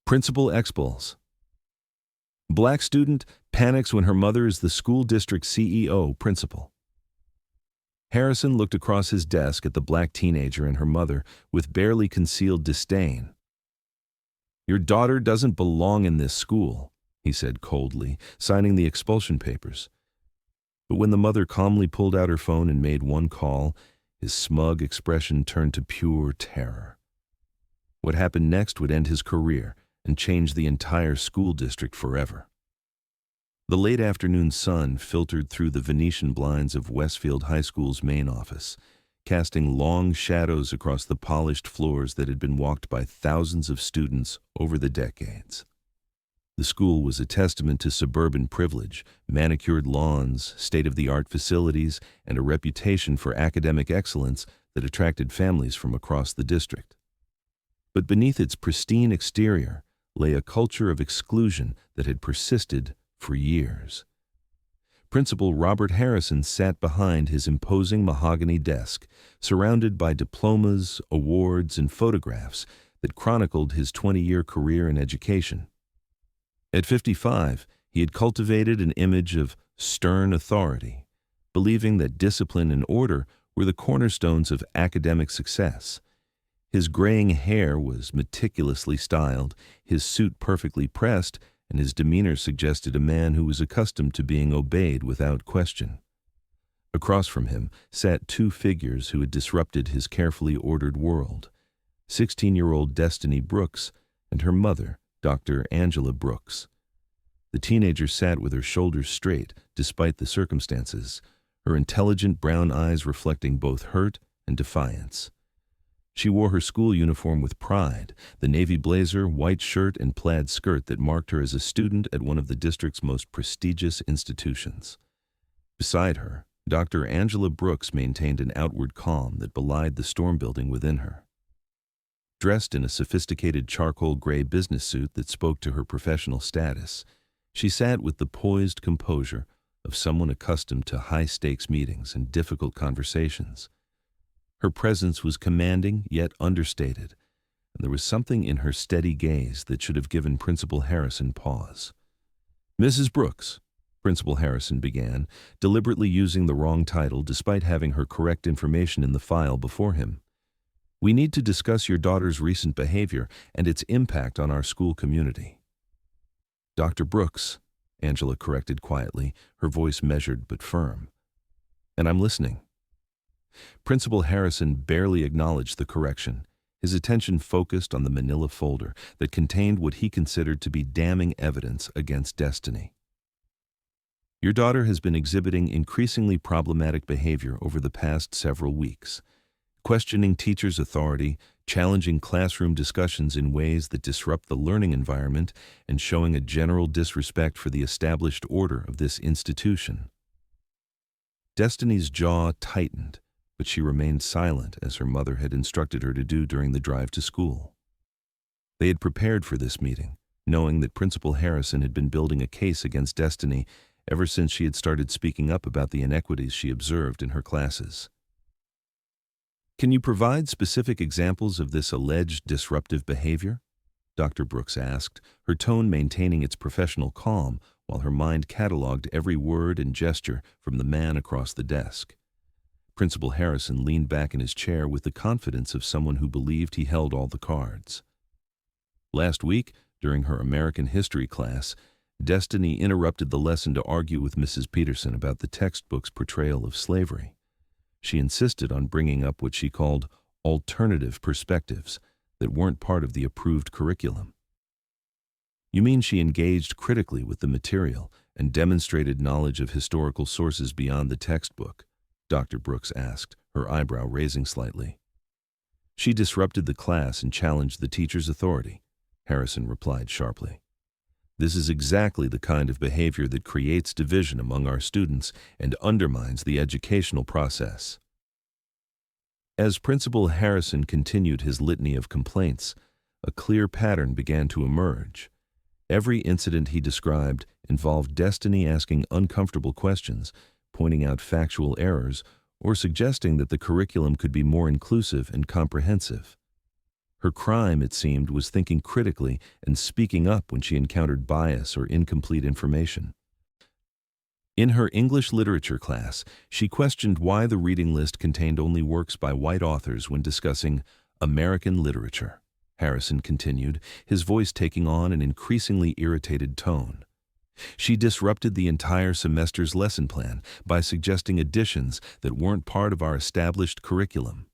Principal Expels. Black student panics when her mother is the school district CEO principal. Harrison looked across his desk at the black teenager and her mother with barely concealed disdain. "Your daughter doesn't belong in this school," he said coldly, signing the expulsion papers. But when the mother calmly pulled out her phone and made one call, his smug expression turned to pure terror. What happened next would end his career and change the entire school district forever. The late afternoon sun filtered through the Venetian blinds of Westfield High School's main office, casting long shadows across the polished floors that had been walked by thousands of students over the decades. The school was a testament to suburban privilege, manicured lawns, state-of-the-art facilities, and a reputation for academic excellence that attracted families from across the district. But beneath its pristine exterior lay a culture of exclusion that had persisted for years. Principal Robert Harrison sat behind his imposing mahogany desk, surrounded by diplomas, awards, and photographs that chronicled his 20-year career in education. At 55, he had cultivated an image of stern authority, believing that discipline and order were the cornerstones of academic success. His graying hair was meticulously styled, his suit perfectly pressed, and his demeanor suggested a man who was accustomed to being obeyed without question. Across from him sat two figures who had disrupted his carefully ordered world: 16-year-old Destiny Brooks and her mother, Dr. Angela Brooks. The teenager sat with her shoulders straight, despite the circumstances, her intelligent brown eyes reflecting both hurt and defiance. She wore her school uniform with pride, the navy blazer, white shirt, and plaid skirt that marked her as a student at one of the district's most prestigious institutions. Beside her, Dr. Angela Brooks maintained an outward calm that belied the storm building within her. Dressed in a sophisticated charcoal gray business suit that spoke to her professional status, she sat with the poised composure of someone accustomed to high-stakes meetings and difficult conversations. Her presence was commanding yet understated, and there was something in her steady gaze that should have given Principal Harrison pause. "Mrs. Brooks," Principal Harrison began, deliberately using the wrong title despite having her correct information in the file before him. "We need to discuss your daughter's recent behavior and its impact on our school community." "Dr. Brooks," Angela corrected quietly, her voice measured but firm. "And I'm listening." Principal Harrison barely acknowledged the correction, his attention focused on the manila folder that contained what he considered to be damning evidence against Destiny. "Your daughter has been exhibiting increasingly problematic behavior over the past several weeks, questioning teachers' authority, challenging classroom discussions in ways that disrupt the learning environment, and showing a general disrespect for the established order of this institution." Destiny's jaw tightened, but she remained silent as her mother had instructed her to do during the drive to school. They had prepared for this meeting, knowing that Principal Harrison had been building a case against Destiny ever since she had started speaking up about the inequities she observed in her classes. "Can you provide specific examples of this alleged disruptive behavior?" Dr. Brooks asked, her tone maintaining its professional calm while her mind cataloged every word and gesture from the man across the desk. Principal Harrison leaned back in his chair with the confidence of someone who believed he held all the cards. "Last week, during her American history class, Destiny interrupted the lesson to argue with Mrs. Peterson about the textbook's portrayal of slavery. She insisted on bringing up what she called alternative perspectives that weren't part of the approved curriculum." "You mean she engaged critically with the material and demonstrated knowledge of historical sources beyond the textbook?" Dr. Brooks asked, her eyebrow raising slightly. "She disrupted the class and challenged the teacher's authority," Harrison replied sharply. "This is exactly the kind of behavior that creates division among our students and undermines the educational process." As Principal Harrison continued his litany of complaints, a clear pattern began to emerge. Every incident he described involved Destiny asking uncomfortable questions, pointing out factual errors, or suggesting that the curriculum could be more inclusive and comprehensive. Her crime, it seemed, was thinking critically and speaking up when she encountered bias or incomplete information. In her English literature class, she questioned why the reading list contained only works by white authors when discussing American literature. Harrison continued, his voice taking on an increasingly irritated tone. She disrupted the entire semester's lesson plan by suggesting additions that weren't part of our established curriculum.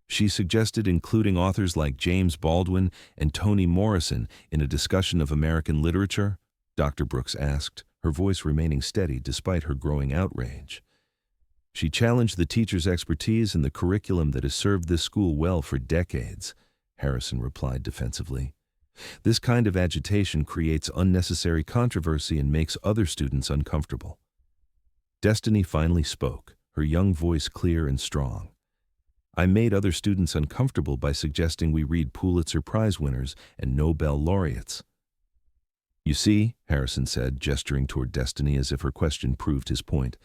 She suggested including authors like James Baldwin and Toni Morrison in a discussion of American literature, Dr. Brooks asked, her voice remaining steady despite her growing outrage. She challenged the teacher's expertise in the curriculum that has served this school well for decades, Harrison replied defensively. This kind of agitation creates unnecessary controversy and makes other students uncomfortable. Destiny finally spoke, her young voice clear and strong. I made other students uncomfortable by suggesting we read Pulitzer Prize winners and Nobel laureates. You see, Harrison said, gesturing toward Destiny as if her question proved his point.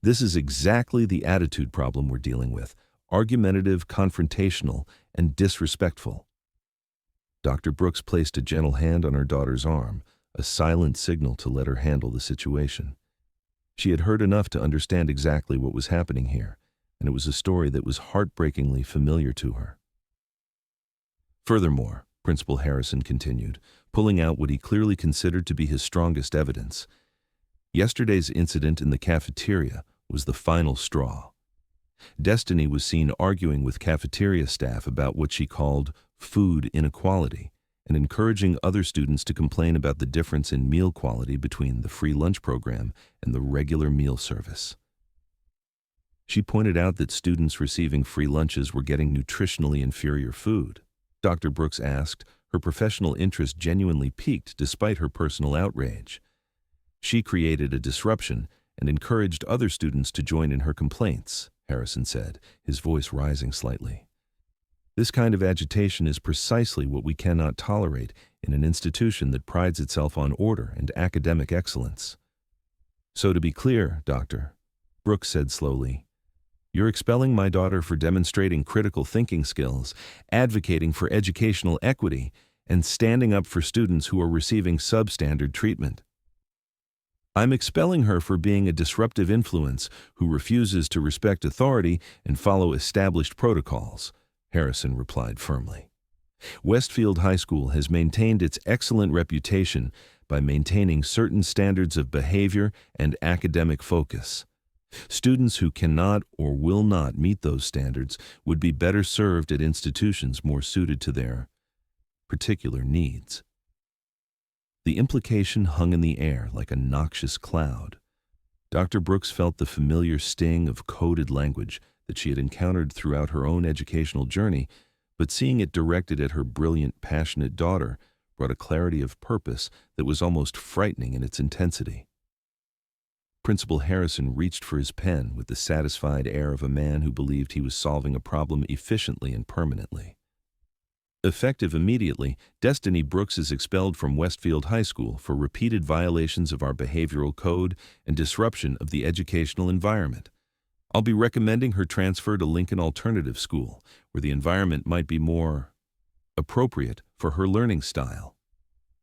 This is exactly the attitude problem we're dealing with, argumentative, confrontational, and disrespectful. Dr. Brooks placed a gentle hand on her daughter's arm, a silent signal to let her handle the situation. She had heard enough to understand exactly what was happening here, and it was a story that was heartbreakingly familiar to her. Furthermore, Principal Harrison continued, pulling out what he clearly considered to be his strongest evidence. Yesterday's incident in the cafeteria was the final straw. Destiny was seen arguing with cafeteria staff about what she called food inequality and encouraging other students to complain about the difference in meal quality between the free lunch program and the regular meal service. She pointed out that students receiving free lunches were getting nutritionally inferior food. Dr. Brooks asked, her professional interest genuinely piqued despite her personal outrage. She created a disruption and encouraged other students to join in her complaints, Harrison said, his voice rising slightly. This kind of agitation is precisely what we cannot tolerate in an institution that prides itself on order and academic excellence. So to be clear, Doctor, Brooks said slowly, you're expelling my daughter for demonstrating critical thinking skills, advocating for educational equity, and standing up for students who are receiving substandard treatment. I'm expelling her for being a disruptive influence who refuses to respect authority and follow established protocols, Harrison replied firmly. Westfield High School has maintained its excellent reputation by maintaining certain standards of behavior and academic focus. Students who cannot or will not meet those standards would be better served at institutions more suited to their particular needs. The implication hung in the air like a noxious cloud. Dr. Brooks felt the familiar sting of coded language that she had encountered throughout her own educational journey, but seeing it directed at her brilliant, passionate daughter brought a clarity of purpose that was almost frightening in its intensity. Principal Harrison reached for his pen with the satisfied air of a man who believed he was solving a problem efficiently and permanently. Effective immediately, Destiny Brooks is expelled from Westfield High School for repeated violations of our behavioral code and disruption of the educational environment. I'll be recommending her transfer to Lincoln Alternative School, where the environment might be more appropriate for her learning style.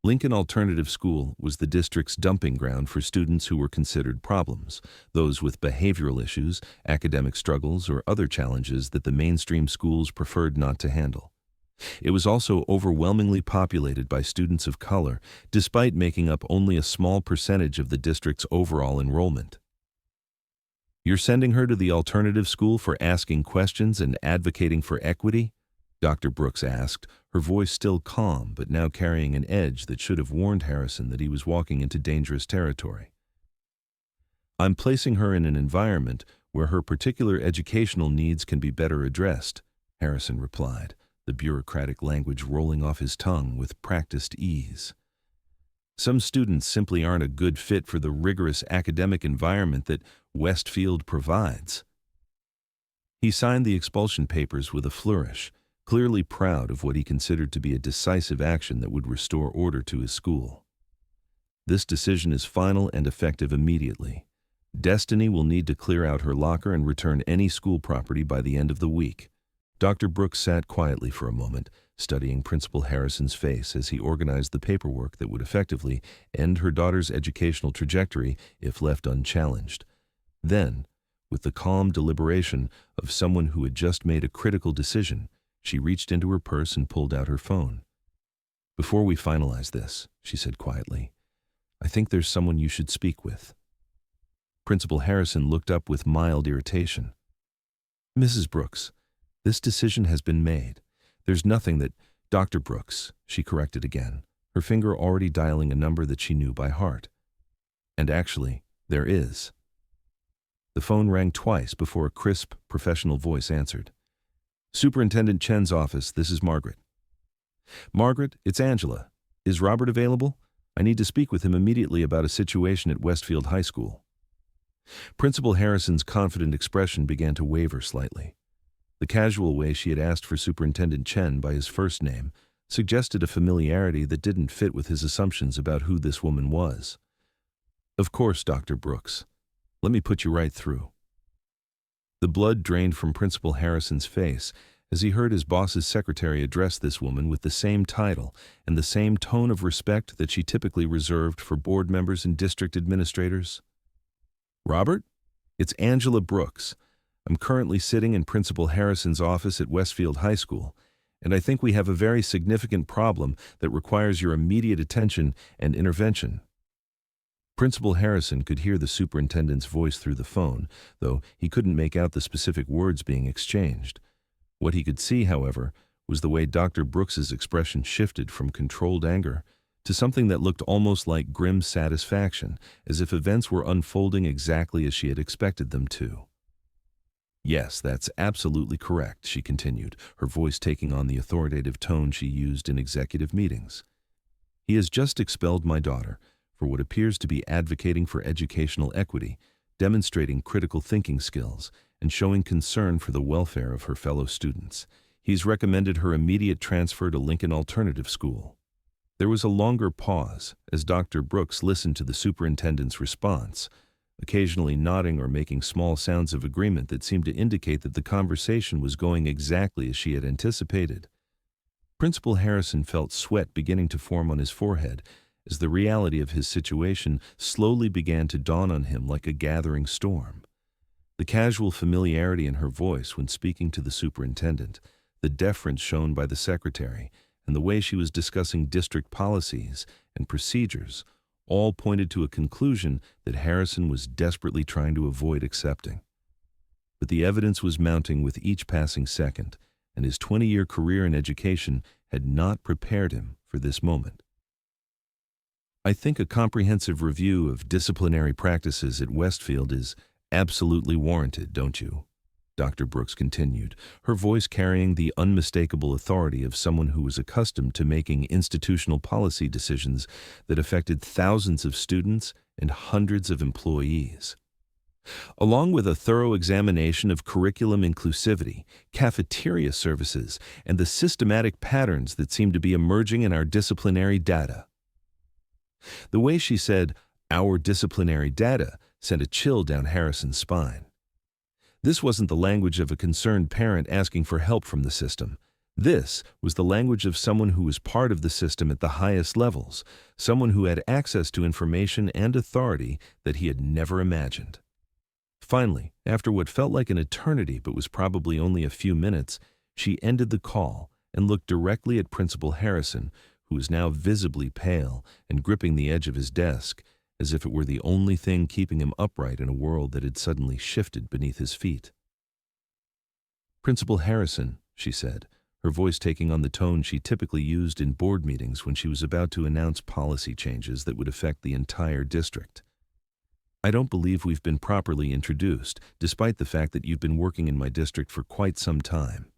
Lincoln Alternative School was the district's dumping ground for students who were considered problems, those with behavioral issues, academic struggles, or other challenges that the mainstream schools preferred not to handle. It was also overwhelmingly populated by students of color, despite making up only a small percentage of the district's overall enrollment. You're sending her to the alternative school for asking questions and advocating for equity? Dr. Brooks asked, her voice still calm but now carrying an edge that should have warned Harrison that he was walking into dangerous territory. I'm placing her in an environment where her particular educational needs can be better addressed, Harrison replied, the bureaucratic language rolling off his tongue with practiced ease. Some students simply aren't a good fit for the rigorous academic environment that Westfield provides. He signed the expulsion papers with a flourish, clearly proud of what he considered to be a decisive action that would restore order to his school. This decision is final and effective immediately. Destiny will need to clear out her locker and return any school property by the end of the week. Dr. Brooks sat quietly for a moment, studying Principal Harrison's face as he organized the paperwork that would effectively end her daughter's educational trajectory if left unchallenged. Then, with the calm deliberation of someone who had just made a critical decision, she reached into her purse and pulled out her phone. "Before we finalize this," she said quietly, "I think there's someone you should speak with." Principal Harrison looked up with mild irritation. "Mrs. Brooks, this decision has been made. There's nothing that—" "Dr. Brooks," she corrected again, her finger already dialing a number that she knew by heart. "And actually, there is." The phone rang twice before a crisp, professional voice answered. "Superintendent Chen's office, this is Margaret." "Margaret, it's Angela. Is Robert available? I need to speak with him immediately about a situation at Westfield High School." Principal Harrison's confident expression began to waver slightly. The casual way she had asked for Superintendent Chen by his first name suggested a familiarity that didn't fit with his assumptions about who this woman was. "Of course, Dr. Brooks. Let me put you right through." The blood drained from Principal Harrison's face as he heard his boss's secretary address this woman with the same title and the same tone of respect that she typically reserved for board members and district administrators. "Robert, it's Angela Brooks. I'm currently sitting in Principal Harrison's office at Westfield High School, and I think we have a very significant problem that requires your immediate attention and intervention." Principal Harrison could hear the superintendent's voice through the phone, though he couldn't make out the specific words being exchanged. What he could see, however, was the way Dr. Brooks's expression shifted from controlled anger to something that looked almost like grim satisfaction, as if events were unfolding exactly as she had expected them to. "Yes, that's absolutely correct," she continued, her voice taking on the authoritative tone she used in executive meetings. "He has just expelled my daughter for what appears to be advocating for educational equity, demonstrating critical thinking skills, and showing concern for the welfare of her fellow students. He's recommended her immediate transfer to Lincoln Alternative School." There was a longer pause as Dr. Brooks listened to the superintendent's response, occasionally nodding or making small sounds of agreement that seemed to indicate that the conversation was going exactly as she had anticipated. Principal Harrison felt sweat beginning to form on his forehead as the reality of his situation slowly began to dawn on him like a gathering storm. The casual familiarity in her voice when speaking to the superintendent, the deference shown by the secretary, and the way she was discussing district policies and procedures all pointed to a conclusion that Harrison was desperately trying to avoid accepting. But the evidence was mounting with each passing second, and his 20-year career in education had not prepared him for this moment. "I think a comprehensive review of disciplinary practices at Westfield is absolutely warranted, don't you?" Dr. Brooks continued, her voice carrying the unmistakable authority of someone who was accustomed to making institutional policy decisions that affected thousands of students and hundreds of employees. "Along with a thorough examination of curriculum inclusivity, cafeteria services, and the systematic patterns that seem to be emerging in our disciplinary data." The way she said, "our disciplinary data," sent a chill down Harrison's spine. This wasn't the language of a concerned parent asking for help from the system. This was the language of someone who was part of the system at the highest levels, someone who had access to information and authority that he had never imagined. Finally, after what felt like an eternity but was probably only a few minutes, she ended the call and looked directly at Principal Harrison, who was now visibly pale and gripping the edge of his desk, as if it were the only thing keeping him upright in a world that had suddenly shifted beneath his feet. "Principal Harrison," she said, her voice taking on the tone she typically used in board meetings when she was about to announce policy changes that would affect the entire district. "I don't believe we've been properly introduced, despite the fact that you've been working in my district for quite some time.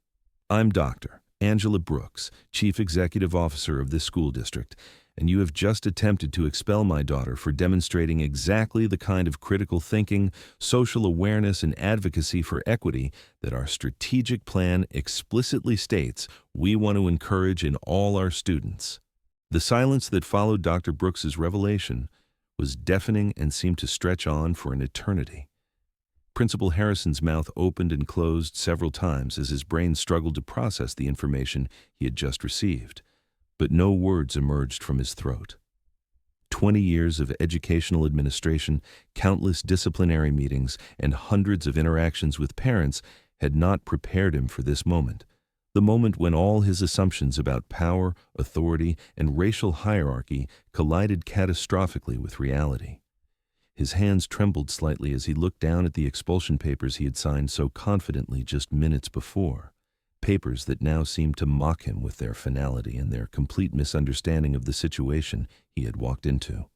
I'm Dr. Angela Brooks, Chief Executive Officer of this school district, and you have just attempted to expel my daughter for demonstrating exactly the kind of critical thinking, social awareness, and advocacy for equity that our strategic plan explicitly states we want to encourage in all our students." The silence that followed Dr. Brooks's revelation was deafening and seemed to stretch on for an eternity. Principal Harrison's mouth opened and closed several times as his brain struggled to process the information he had just received, but no words emerged from his throat. 20 years of educational administration, countless disciplinary meetings, and hundreds of interactions with parents had not prepared him for this moment, the moment when all his assumptions about power, authority, and racial hierarchy collided catastrophically with reality. His hands trembled slightly as he looked down at the expulsion papers he had signed so confidently just minutes before, papers that now seemed to mock him with their finality and their complete misunderstanding of the situation he had walked into.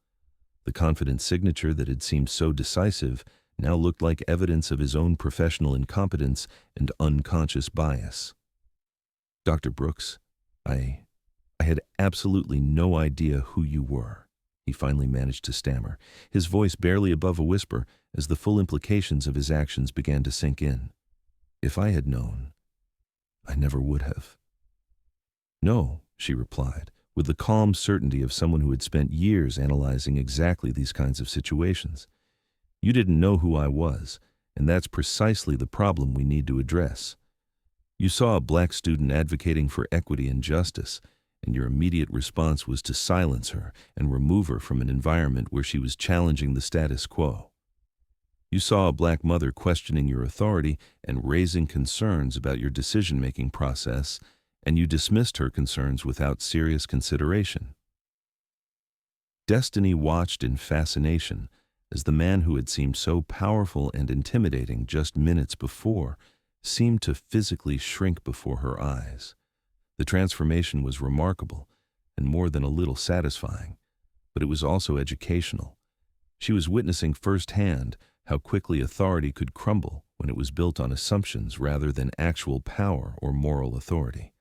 The confident signature that had seemed so decisive now looked like evidence of his own professional incompetence and unconscious bias. "Dr. Brooks, I had absolutely no idea who you were," he finally managed to stammer, his voice barely above a whisper as the full implications of his actions began to sink in. "If I had known, I never would have." "No," she replied, with the calm certainty of someone who had spent years analyzing exactly these kinds of situations. "You didn't know who I was, and that's precisely the problem we need to address. You saw a black student advocating for equity and justice, and your immediate response was to silence her and remove her from an environment where she was challenging the status quo. You saw a black mother questioning your authority and raising concerns about your decision-making process, and you dismissed her concerns without serious consideration." Destiny watched in fascination as the man who had seemed so powerful and intimidating just minutes before seemed to physically shrink before her eyes. The transformation was remarkable and more than a little satisfying, but it was also educational. She was witnessing firsthand how quickly authority could crumble when it was built on assumptions rather than actual power or moral authority.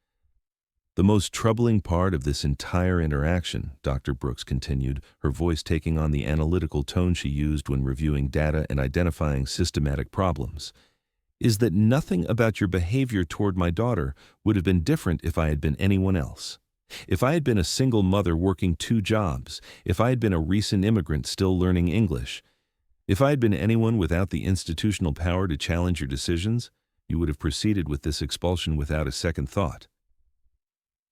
"The most troubling part of this entire interaction," Dr. Brooks continued, her voice taking on the analytical tone she used when reviewing data and identifying systematic problems, "is that nothing about your behavior toward my daughter would have been different if I had been anyone else. If I had been a single mother working 2 jobs, if I had been a recent immigrant still learning English, if I had been anyone without the institutional power to challenge your decisions, you would have proceeded with this expulsion without a second thought."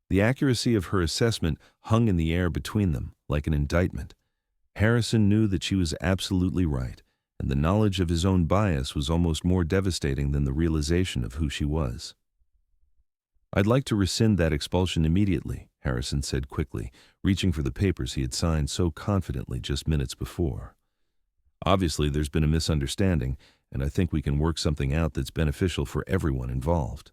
The accuracy of her assessment hung in the air between them, like an indictment. Harrison knew that she was absolutely right, and the knowledge of his own bias was almost more devastating than the realization of who she was. "I'd like to rescind that expulsion immediately," Harrison said quickly, reaching for the papers he had signed so confidently just minutes before. "Obviously, there's been a misunderstanding, and I think we can work something out that's beneficial for everyone involved."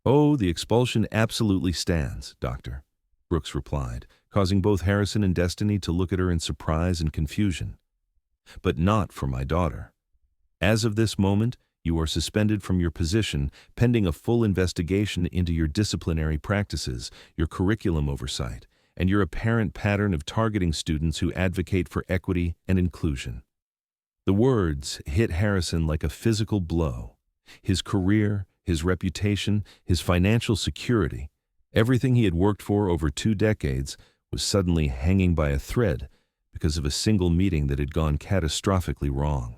"Oh, the expulsion absolutely stands, Doctor," Brooks replied, causing both Harrison and Destiny to look at her in surprise and confusion. "But not for my daughter. As of this moment, you are suspended from your position pending a full investigation into your disciplinary practices, your curriculum oversight, and your apparent pattern of targeting students who advocate for equity and inclusion." The words hit Harrison like a physical blow. His career, his reputation, his financial security, everything he had worked for over 2 decades was suddenly hanging by a thread because of a single meeting that had gone catastrophically wrong.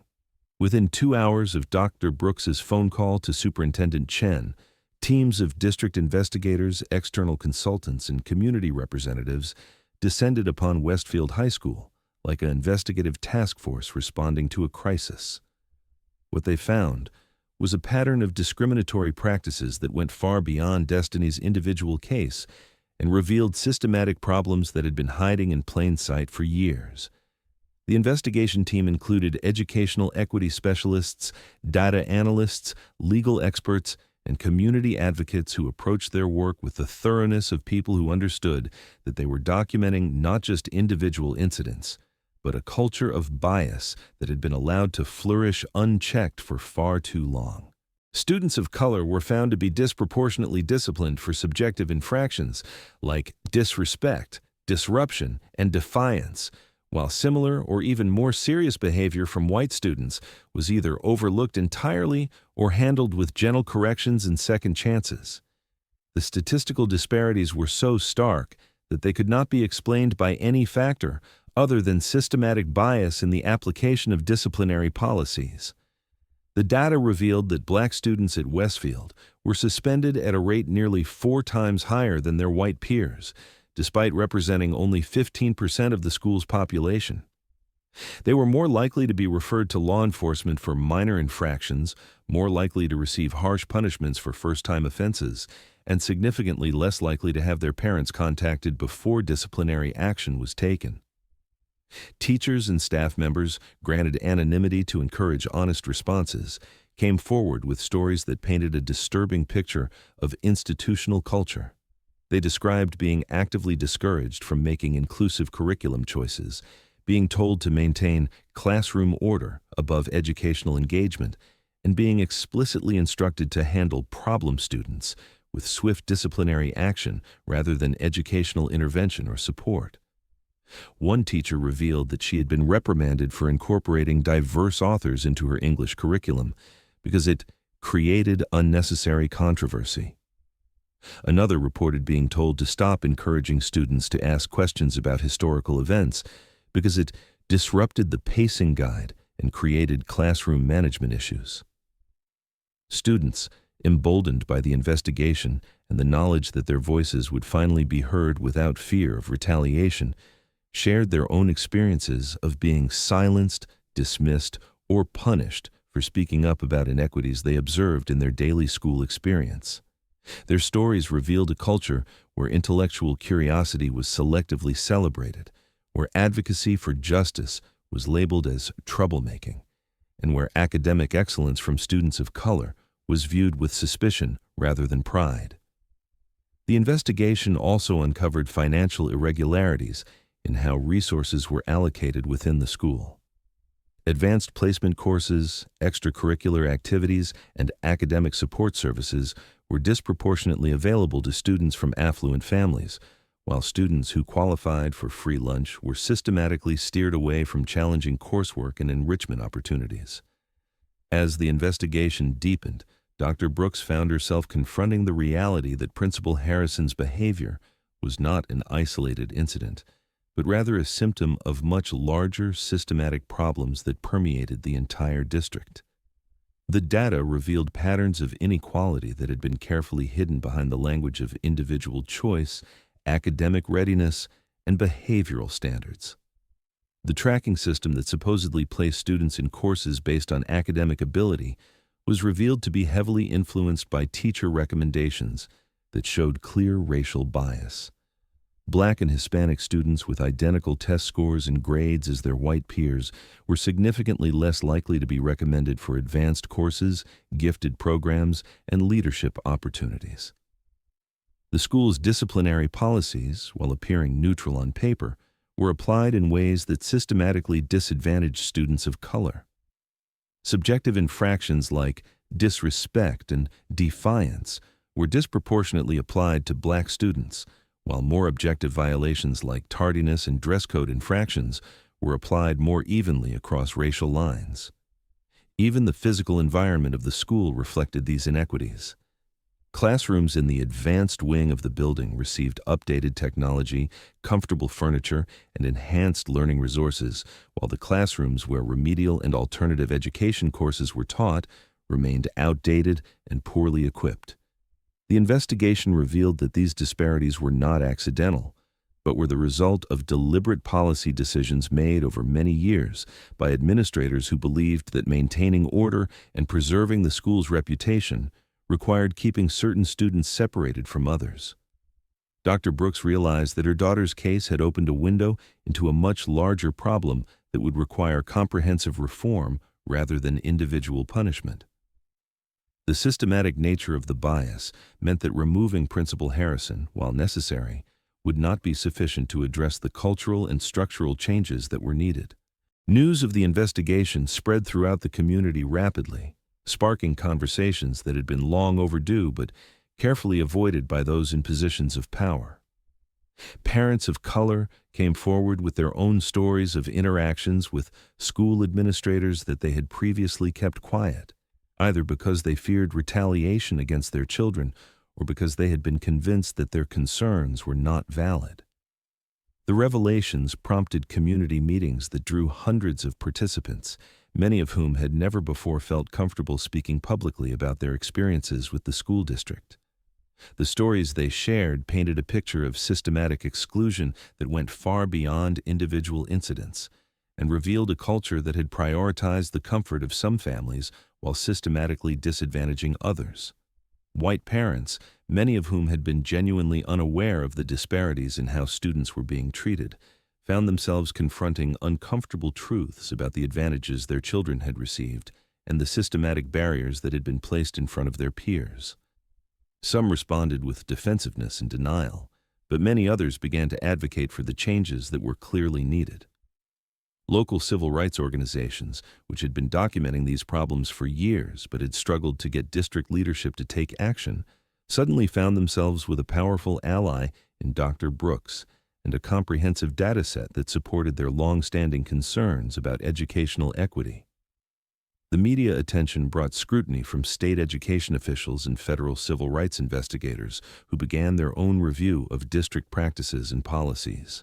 Within 2 hours of Dr. Brooks's phone call to Superintendent Chen, teams of district investigators, external consultants, and community representatives descended upon Westfield High School like an investigative task force responding to a crisis. What they found was a pattern of discriminatory practices that went far beyond Destiny's individual case and revealed systematic problems that had been hiding in plain sight for years. The investigation team included educational equity specialists, data analysts, legal experts, and community advocates who approached their work with the thoroughness of people who understood that they were documenting not just individual incidents, but a culture of bias that had been allowed to flourish unchecked for far too long. Students of color were found to be disproportionately disciplined for subjective infractions like disrespect, disruption, and defiance, while similar or even more serious behavior from white students was either overlooked entirely or handled with gentle corrections and second chances. The statistical disparities were so stark that they could not be explained by any factor other than systematic bias in the application of disciplinary policies. The data revealed that black students at Westfield were suspended at a rate nearly 4 times higher than their white peers, despite representing only 15% of the school's population. They were more likely to be referred to law enforcement for minor infractions, more likely to receive harsh punishments for first-time offenses, and significantly less likely to have their parents contacted before disciplinary action was taken. Teachers and staff members, granted anonymity to encourage honest responses, came forward with stories that painted a disturbing picture of institutional culture. They described being actively discouraged from making inclusive curriculum choices, being told to maintain classroom order above educational engagement, and being explicitly instructed to handle problem students with swift disciplinary action rather than educational intervention or support. One teacher revealed that she had been reprimanded for incorporating diverse authors into her English curriculum because it created unnecessary controversy. Another reported being told to stop encouraging students to ask questions about historical events because it disrupted the pacing guide and created classroom management issues. Students, emboldened by the investigation and the knowledge that their voices would finally be heard without fear of retaliation, shared their own experiences of being silenced, dismissed, or punished for speaking up about inequities they observed in their daily school experience. Their stories revealed a culture where intellectual curiosity was selectively celebrated, where advocacy for justice was labeled as troublemaking, and where academic excellence from students of color was viewed with suspicion rather than pride. The investigation also uncovered financial irregularities in how resources were allocated within the school. Advanced placement courses, extracurricular activities, and academic support services were disproportionately available to students from affluent families, while students who qualified for free lunch were systematically steered away from challenging coursework and enrichment opportunities. As the investigation deepened, Dr. Brooks found herself confronting the reality that Principal Harrison's behavior was not an isolated incident, but rather a symptom of much larger systematic problems that permeated the entire district. The data revealed patterns of inequality that had been carefully hidden behind the language of individual choice, academic readiness, and behavioral standards. The tracking system that supposedly placed students in courses based on academic ability was revealed to be heavily influenced by teacher recommendations that showed clear racial bias. Black and Hispanic students with identical test scores and grades as their white peers were significantly less likely to be recommended for advanced courses, gifted programs, and leadership opportunities. The school's disciplinary policies, while appearing neutral on paper, were applied in ways that systematically disadvantaged students of color. Subjective infractions like disrespect and defiance were disproportionately applied to black students, while more objective violations like tardiness and dress code infractions were applied more evenly across racial lines. Even the physical environment of the school reflected these inequities. Classrooms in the advanced wing of the building received updated technology, comfortable furniture, and enhanced learning resources, while the classrooms where remedial and alternative education courses were taught remained outdated and poorly equipped. The investigation revealed that these disparities were not accidental, but were the result of deliberate policy decisions made over many years by administrators who believed that maintaining order and preserving the school's reputation required keeping certain students separated from others. Dr. Brooks realized that her daughter's case had opened a window into a much larger problem that would require comprehensive reform rather than individual punishment. The systematic nature of the bias meant that removing Principal Harrison, while necessary, would not be sufficient to address the cultural and structural changes that were needed. News of the investigation spread throughout the community rapidly, sparking conversations that had been long overdue but carefully avoided by those in positions of power. Parents of color came forward with their own stories of interactions with school administrators that they had previously kept quiet, either because they feared retaliation against their children or because they had been convinced that their concerns were not valid. The revelations prompted community meetings that drew hundreds of participants, many of whom had never before felt comfortable speaking publicly about their experiences with the school district. The stories they shared painted a picture of systematic exclusion that went far beyond individual incidents and revealed a culture that had prioritized the comfort of some families while systematically disadvantaging others. White parents, many of whom had been genuinely unaware of the disparities in how students were being treated, found themselves confronting uncomfortable truths about the advantages their children had received and the systematic barriers that had been placed in front of their peers. Some responded with defensiveness and denial, but many others began to advocate for the changes that were clearly needed. Local civil rights organizations, which had been documenting these problems for years but had struggled to get district leadership to take action, suddenly found themselves with a powerful ally in Dr. Brooks and a comprehensive data set that supported their long-standing concerns about educational equity. The media attention brought scrutiny from state education officials and federal civil rights investigators who began their own review of district practices and policies.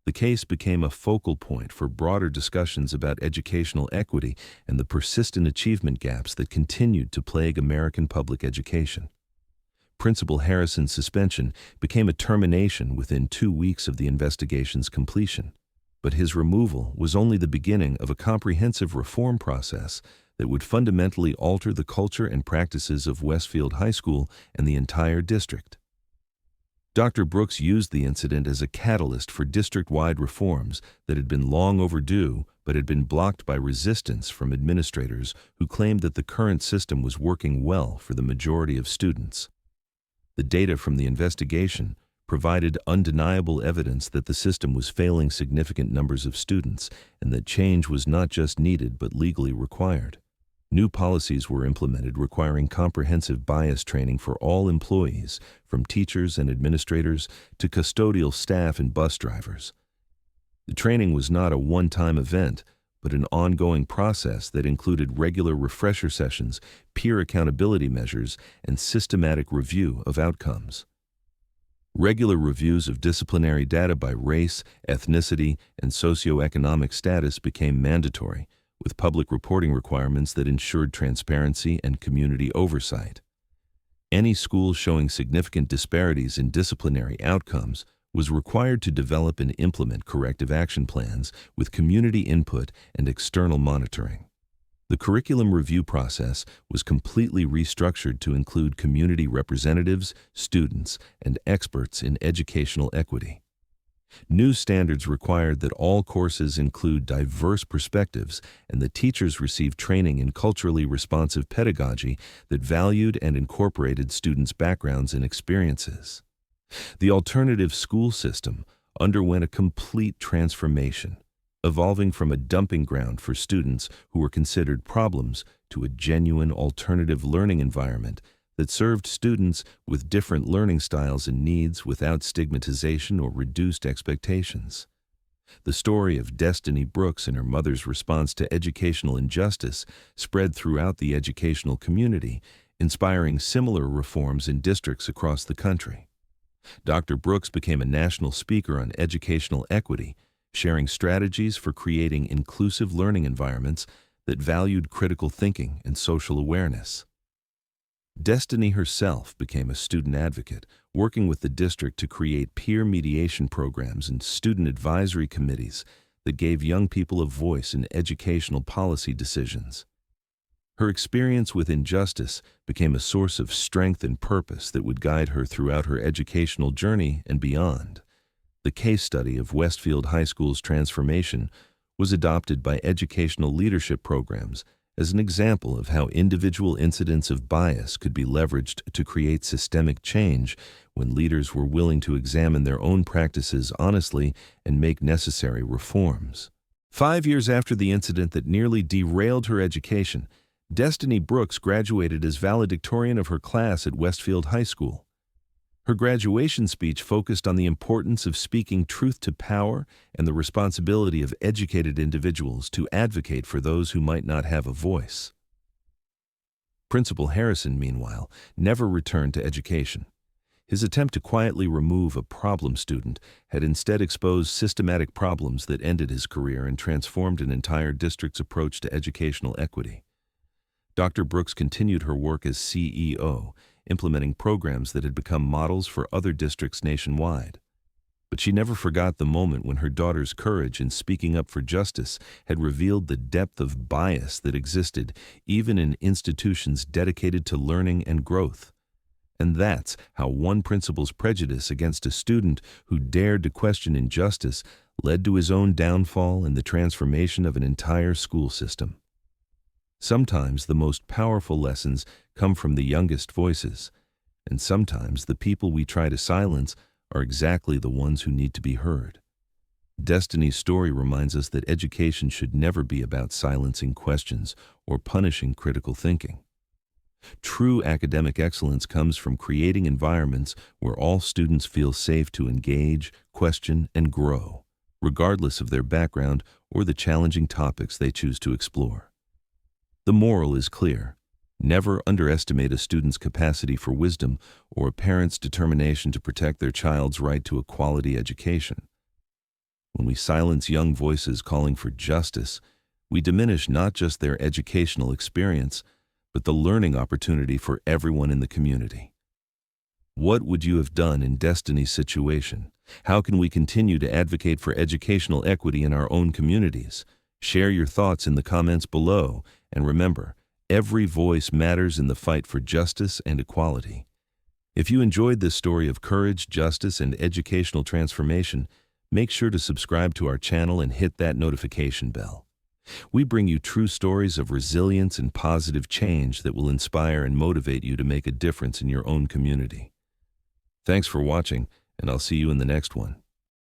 The case became a focal point for broader discussions about educational equity and the persistent achievement gaps that continued to plague American public education. Principal Harrison's suspension became a termination within 2 weeks of the investigation's completion, but his removal was only the beginning of a comprehensive reform process that would fundamentally alter the culture and practices of Westfield High School and the entire district. Dr. Brooks used the incident as a catalyst for district-wide reforms that had been long overdue but had been blocked by resistance from administrators who claimed that the current system was working well for the majority of students. The data from the investigation provided undeniable evidence that the system was failing significant numbers of students and that change was not just needed but legally required. New policies were implemented requiring comprehensive bias training for all employees, from teachers and administrators to custodial staff and bus drivers. The training was not a one-time event, but an ongoing process that included regular refresher sessions, peer accountability measures, and systematic review of outcomes. Regular reviews of disciplinary data by race, ethnicity, and socioeconomic status became mandatory, with public reporting requirements that ensured transparency and community oversight. Any school showing significant disparities in disciplinary outcomes was required to develop and implement corrective action plans with community input and external monitoring. The curriculum review process was completely restructured to include community representatives, students, and experts in educational equity. New standards required that all courses include diverse perspectives and that teachers receive training in culturally responsive pedagogy that valued and incorporated students' backgrounds and experiences. The alternative school system underwent a complete transformation, evolving from a dumping ground for students who were considered problems to a genuine alternative learning environment that served students with different learning styles and needs without stigmatization or reduced expectations. The story of Destiny Brooks and her mother's response to educational injustice spread throughout the educational community, inspiring similar reforms in districts across the country. Dr. Brooks became a national speaker on educational equity, sharing strategies for creating inclusive learning environments that valued critical thinking and social awareness. Destiny herself became a student advocate, working with the district to create peer mediation programs and student advisory committees that gave young people a voice in educational policy decisions. Her experience with injustice became a source of strength and purpose that would guide her throughout her educational journey and beyond. The case study of Westfield High School's transformation was adopted by educational leadership programs as an example of how individual incidents of bias could be leveraged to create systemic change when leaders were willing to examine their own practices honestly and make necessary reforms. 5 years after the incident that nearly derailed her education, Destiny Brooks graduated as valedictorian of her class at Westfield High School. Her graduation speech focused on the importance of speaking truth to power and the responsibility of educated individuals to advocate for those who might not have a voice. Principal Harrison, meanwhile, never returned to education. His attempt to quietly remove a problem student had instead exposed systematic problems that ended his career and transformed an entire district's approach to educational equity. Dr. Brooks continued her work as CEO, implementing programs that had become models for other districts nationwide. But she never forgot the moment when her daughter's courage in speaking up for justice had revealed the depth of bias that existed even in institutions dedicated to learning and growth. And that's how one principal's prejudice against a student who dared to question injustice led to his own downfall and the transformation of an entire school system. Sometimes the most powerful lessons come from the youngest voices, and sometimes the people we try to silence are exactly the ones who need to be heard. Destiny's story reminds us that education should never be about silencing questions or punishing critical thinking. True academic excellence comes from creating environments where all students feel safe to engage, question, and grow, regardless of their background or the challenging topics they choose to explore. The moral is clear. Never underestimate a student's capacity for wisdom or a parent's determination to protect their child's right to a quality education. When we silence young voices calling for justice, we diminish not just their educational experience, but the learning opportunity for everyone in the community. What would you have done in Destiny's situation? How can we continue to advocate for educational equity in our own communities? Share your thoughts in the comments below, and remember, every voice matters in the fight for justice and equality. If you enjoyed this story of courage, justice, and educational transformation, make sure to subscribe to our channel and hit that notification bell. We bring you true stories of resilience and positive change that will inspire and motivate you to make a difference in your own community. Thanks for watching, and I'll see you in the next one.